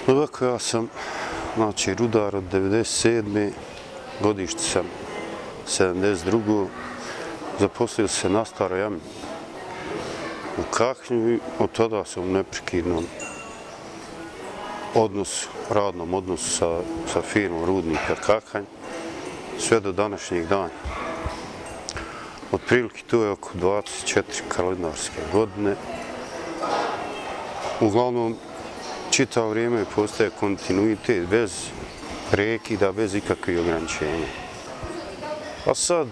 Ovako, ja sam, rudar od 97. godište sam 72. Zaposlio se na Staroj jami u Kahnju i od tada sam u neprekidnom odnosu, radnom odnosu sa firmom Rudnika Kahanj, sve do današnjeg dana. Otprilike to je oko 24 kalendarske godine. Uglavnom, čitavo vrijeme postaje kontinuitet bez prekida, bez ikakvih ograničenja. A sad,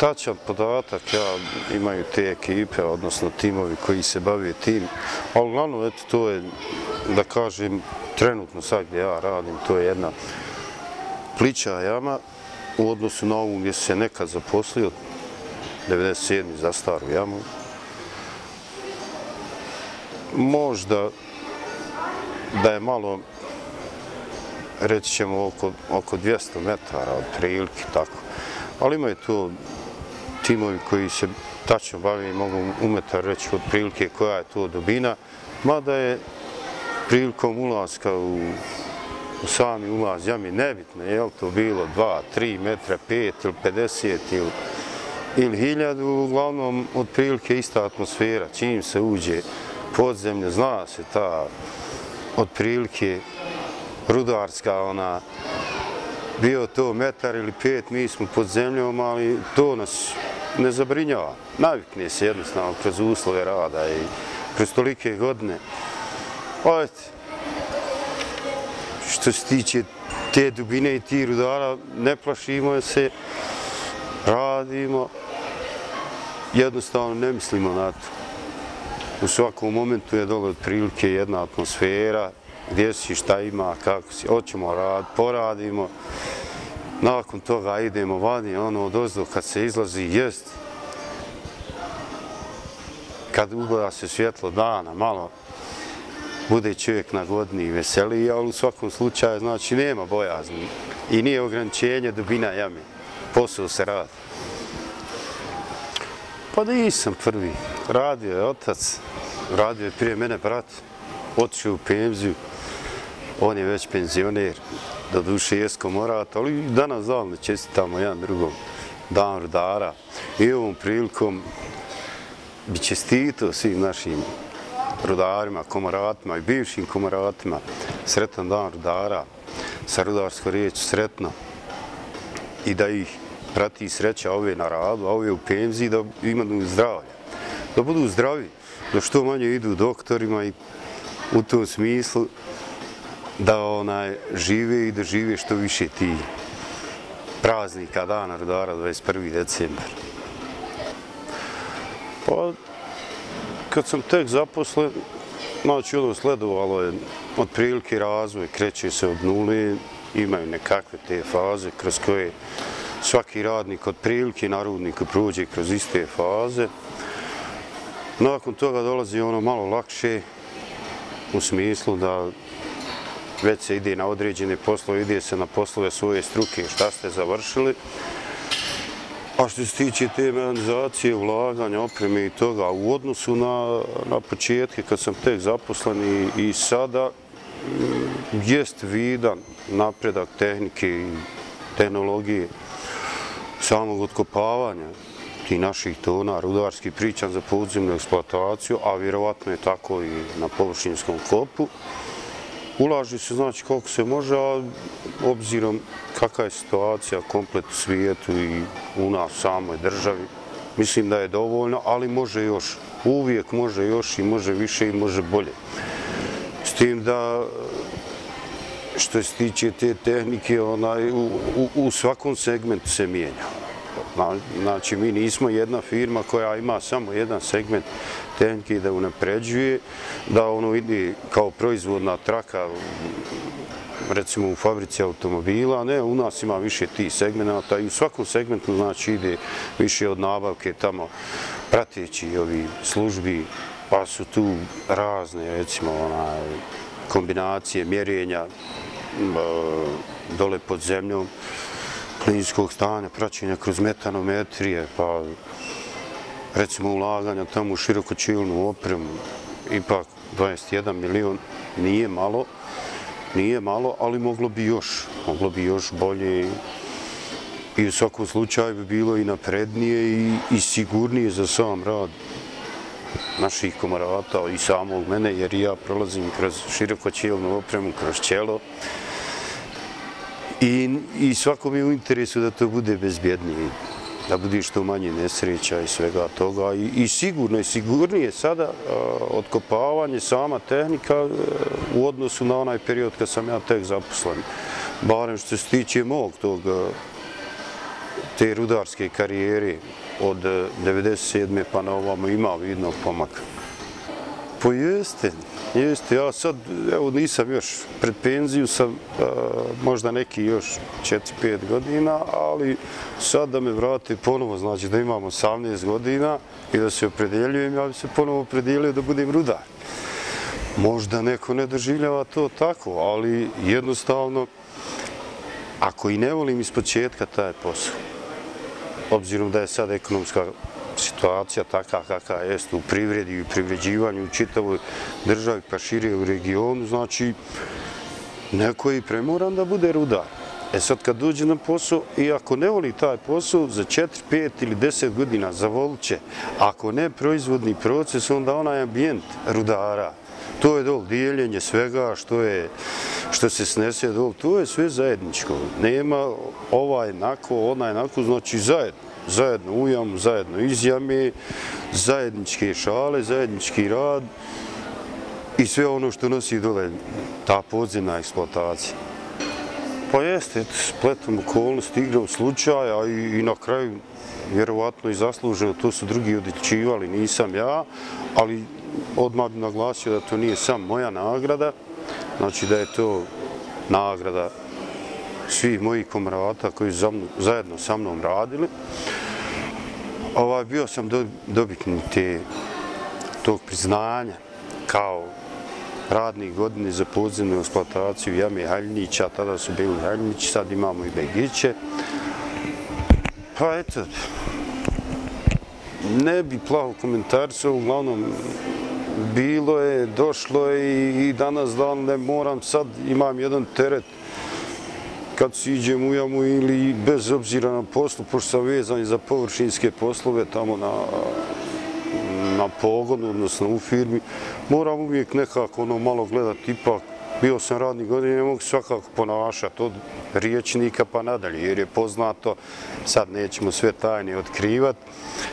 tačan podatak, imaju te ekipe, odnosno timovi koji se bave tim, ali uglavnom, eto, to je, da kažem, trenutno sad gdje ja radim, to je jedna plića jama u odnosu na ovu gdje se nekad zaposlio, 97. za Staru jamu. Možda da je malo, reći ćemo, oko 200 metara od prilike, tako. Ali imaju to timovi koji se tačno bave i mogu u metar reći od prilike koja je to dubina, mada je prilikom ulaska u sami ulaz jami nebitno, je li to bilo 2, 3 metra, 5 ili 50 ili 1000, uglavnom od prilike ista atmosfera. Čim se uđe podzemlje, zna se ta otprilike rudarska, bio to metar ili 5, mi smo pod zemljom, ali to nas ne zabrinjava. Navikne se jednostavno kroz uslove rada i kroz tolike godine. Što se tiče te dubine i tih rudara, ne plašimo se, radimo, jednostavno ne mislimo na to. U svakom momentu je dole otprilike jedna atmosfera, gdje si, šta ima, kako si, hoćemo raditi, poradimo. Nakon toga idemo vani, odozdo kad se izlazi, jest. Kad ugleda se svjetlo dana, malo bude čovjek nagodniji i veseliji, ali u svakom slučaju, znači, nema bojazni i nije ograničenje dubina jame. Posao se radi. Pa nisam prvi. Radio je otac, radio je prije mene brat, otišao u penziju. On je već penzioner, do duše jest komorat, ali danas davno čestitamo jedan drugom dan rudara. I ovom prilikom bi čestitao svim našim rudarima, komoratima i bivšim komoratima sretan dan rudara, sa rudarskom riječu sretno, i da ih prati sreća ove na radu, a ove u penziji, da imaju zdravlje. Da budu zdravi, da što manje idu doktorima i u tom smislu da žive i da žive što više tih praznika dana rudara 21. decembar. Pa, kad sam tek zaposlen, znači sledovalo je otprilike razvoj, kreće se od nule, imaju nekakve te faze kroz koje svaki radnik otprilike na rudniku prođe kroz iste faze. Nakon toga dolazi malo lakše, u smislu da već se ide na određene poslove, ide se na poslove svoje struke, šta ste završili. A što se tiče te mehanizacije, ulaganja, opreme i toga, u odnosu na početke kad sam tek zaposlen i sada, jest vidan napredak tehnike i tehnologije samog otkopavanja tih naših tona rudarskih, pričam za podzemnu eksploataciju, a vjerovatno je tako i na površinskom kopu. Ulaži se, znači, koliko se može, a obzirom kakva je situacija komplet u svijetu i u nas samoj državi, mislim da je dovoljno, ali može još. Uvijek može još i može više i može bolje. S tim da, što se tiče te tehnike, u svakom segmentu se mijenja. Znači, mi nismo jedna firma koja ima samo jedan segment tehnike da unapređuje, da ide kao proizvodna traka, recimo u fabrici automobila, ne, u nas ima više tih segmenta i u svakom segmentu, znači, ide više od nabavke tamo prateći ovi službi, pa su tu razne, recimo, kombinacije mjerenja dole pod zemljom, plinskog stanja, praćenja kroz metanometrije, pa recimo ulaganja tamo u širokočivnu opremu, ipak 21 milion nije malo, ali moglo bi još bolje i u svakom slučaju bi bilo i naprednije i sigurnije za sam rad naših komorata i samog mene, jer ja prolazim kroz širokoćelnu opremu, kroz čelo i svakom je u interesu da to bude bezbjednije, da bude što manje nesreća i svega toga i sigurnije sada otkopavanje, sama tehnika u odnosu na onaj period kad sam ja tek zaposlen. Barem što se tiče mog te rudarske karijere od 97. pa na ovamo ima vidnog pomaka. Pa jeste, ja sad, evo nisam još, pred penziju sam možda neki još 4-5 godina, ali sad da me vrate ponovo, znači da imam 18 godina i da se opredjeljujem, ja bi se ponovo opredjelio da budem rudar. Možda neko ne doživljava to tako, ali jednostavno, ako i ne volim ispočetka taj posao, obzirom da je sad ekonomska situacija takva kakva jeste u privredi i u privređivanju u čitavoj državi pa šire u regionu, znači neko je i premoran da bude rudar. E sad kad dođe na posao i ako ne voli taj posao, za 4, 5 ili 10 godina zavolit će. Ako ne proizvodni proces, onda onaj ambijent rudara. To je dol dijeljenje svega što se snese dol, to je sve zajedničko. Nema ovaj jednako, onaj jednako, znači zajedno ujam, zajedno iz jame, zajedničke šale, zajednički rad i sve ono što nosi dole ta podzemna eksploatacija. Pa jeste, spletom okolnosti, igram slučaja i na kraju vjerovatno i zasluženo, to su drugi odličivali, nisam ja, ali odmah bih naglasio da to nije samo moja nagrada, znači da je to nagrada svih mojih komorata koji su zajedno sa mnom radili. Bio sam dobitnik tog priznanja kao radnih godine za podzemnu eksploataciju jame Haljnića, tada su bili Haljnići, sad imamo i Begiće. Pa eto, ne bi plaho komentarisao, uglavnom bilo je, došlo je i danas dan ne moram, sad imam jedan teret kad siđem u jamu ili bez obzira na poslu, pošto sam vezan za površinske poslove tamo na pogonu, odnosno u firmi, moram uvijek nekako malo gledati, ipak bio sam radnih godina i ne mogu svakako ponašati od riječnika pa nadalje, jer je poznato, sad nećemo sve tajne otkrivati,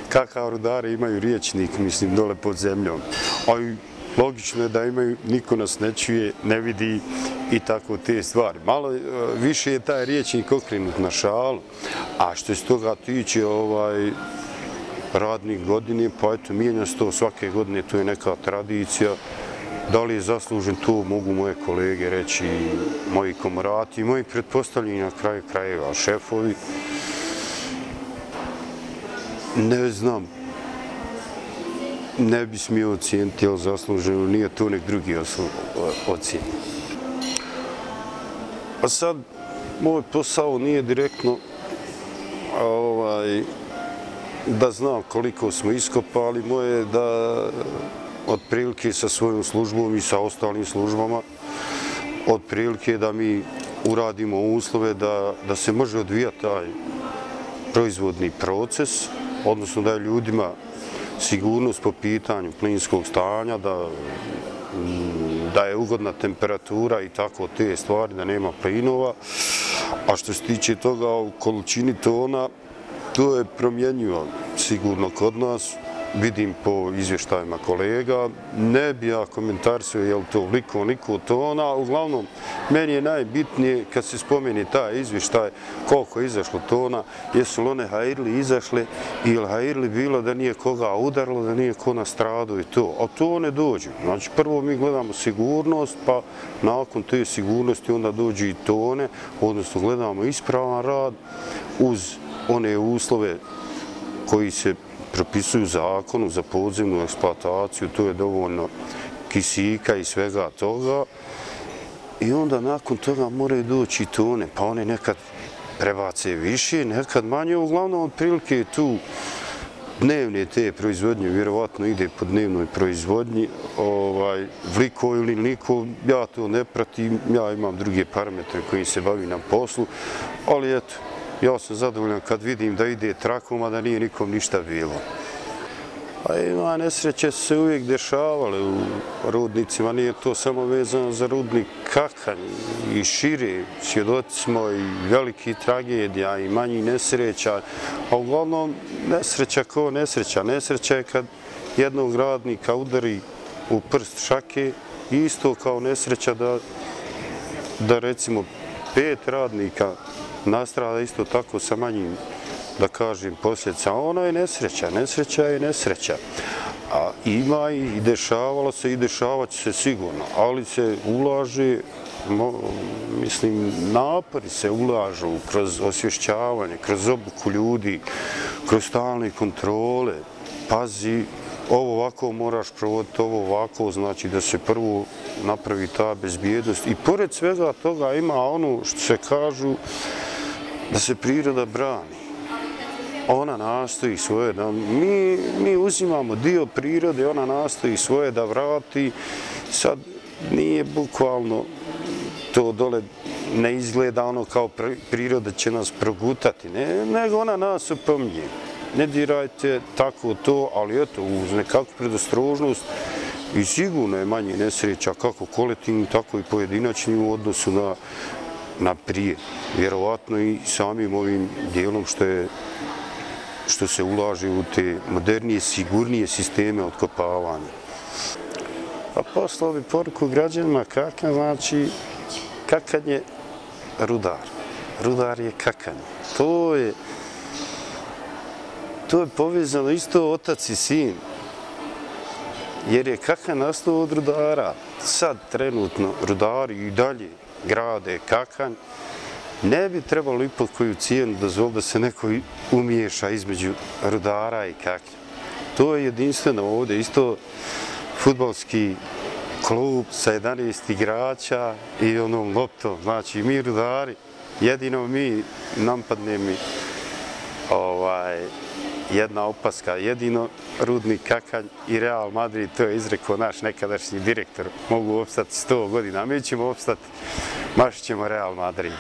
kakav rudari imaju riječnik, mislim, dole pod zemljom. Ali logično je da imaju, niko nas ne čuje, ne vidi i tako te stvari. Malo više je taj riječnik okrenut na šalu, a što se toga tiče radnih godine, pa eto, mijenja se to svake godine, to je neka tradicija. Da li je zaslužen, to mogu moje kolege reći, moji komorati, moji pretpostavljeni na kraju krajeva šefovi. Ne znam, ne bi smio ocijeniti, ali zasluženo nije to nek drugi ocijeni. A sad, moj posao nije direktno da znam koliko smo iskopali, moje je da otprilike sa svojom službom i sa ostalim službama, otprilike da mi uradimo uslove da se može odvijati taj proizvodni proces, odnosno da je ljudima sigurnost po pitanju plinskog stanja, da je ugodna temperatura i tako te stvari, da nema plinova. A što se tiče toga u količini tona, to je promjenjivo sigurno kod nas. Vidim po izvještajima kolega, ne bi ja komentarisao je li to oliko tona, uglavnom meni je najbitnije kad se spomeni taj izvještaj koliko je izašlo tona, jesu li one hajrli izašle ili hajrli bilo da nije koga udarilo, da nije ko nastradao i to, a to ne dođe. Znači prvo mi gledamo sigurnost, pa nakon te sigurnosti onda dođu i tone, odnosno gledamo ispravan rad uz one uslove koji se propisuju zakonu za podzemnu eksploataciju, to je dovoljno kisika i svega toga. I onda nakon toga moraju doći tone, pa one nekad prebace više, nekad manje, uglavnom otprilike tu dnevne te proizvodnje, vjerovatno ide po dnevnoj proizvodnji, vliko ili niko, ja to ne pratim, ja imam druge parametre koji se bavim na poslu, ali eto, ja sam zadovoljan kad vidim da ide trakom, a da nije nikom ništa bilo. A ima nesreće se uvijek dešavale u rudnicima, nije to samo vezano za rudnik Kakanj i šire, svjedoci smo i velikih tragedija i manjih nesreća, a uglavnom nesreća kao nesreća. Nesreća je kad jednog radnika udari u prst šake, isto kao nesreća da recimo 5 radnika nastrada isto tako sa manjim, da kažem, posljedica. Ono je nesreća, nesreća je nesreća. A ima i dešavalo se i dešavat će se sigurno, ali se ulaže, mislim, napori se ulažu kroz osvješćavanje, kroz obuku ljudi, kroz stalne kontrole. Pazi, ovo ovako moraš provoditi, ovo ovako, znači da se prvo napravi ta bezbjednost. I pored svega toga ima ono što se kažu da se priroda brani. Ona nastoji svoje, mi uzimamo dio prirode, ona nastoji svoje da vrati. Sad nije bukvalno to dole, ne izgleda ono kao priroda će nas progutati, nego ona nas opominje. Ne dirajte tako to, ali eto, uz nekakvu predostrožnost i sigurno je manje nesreća, kako kolektivnim, tako i pojedinačnim u odnosu na prije. Vjerovatno i samim ovim dijelom što se ulaže u te modernije, sigurnije sisteme otkopavanja. Pa poslao bi poruku građanima Kakanj, znači Kakanj je rudar. Rudar je Kakanj. To je povezano isto otac i sin. Jer je Kakanj nastao od rudara. Sad trenutno rudari i dalje grade Kakanj. Ne bi trebalo ipak koju cijenu dozvoliti da se neko umiješa između rudara i Kaknja. To je jedinstveno ovdje, isto fudbalski klub sa 11 igrača i onom loptom. Znači mi rudari, jedino mi napadne mi jedna opaska, jedino rudnik Kakanj i Real Madrid, to je izrekao naš nekadašnji direktor, mogu opstati 100 godina, a mi ćemo opstati, mašit ćemo Real Madrid.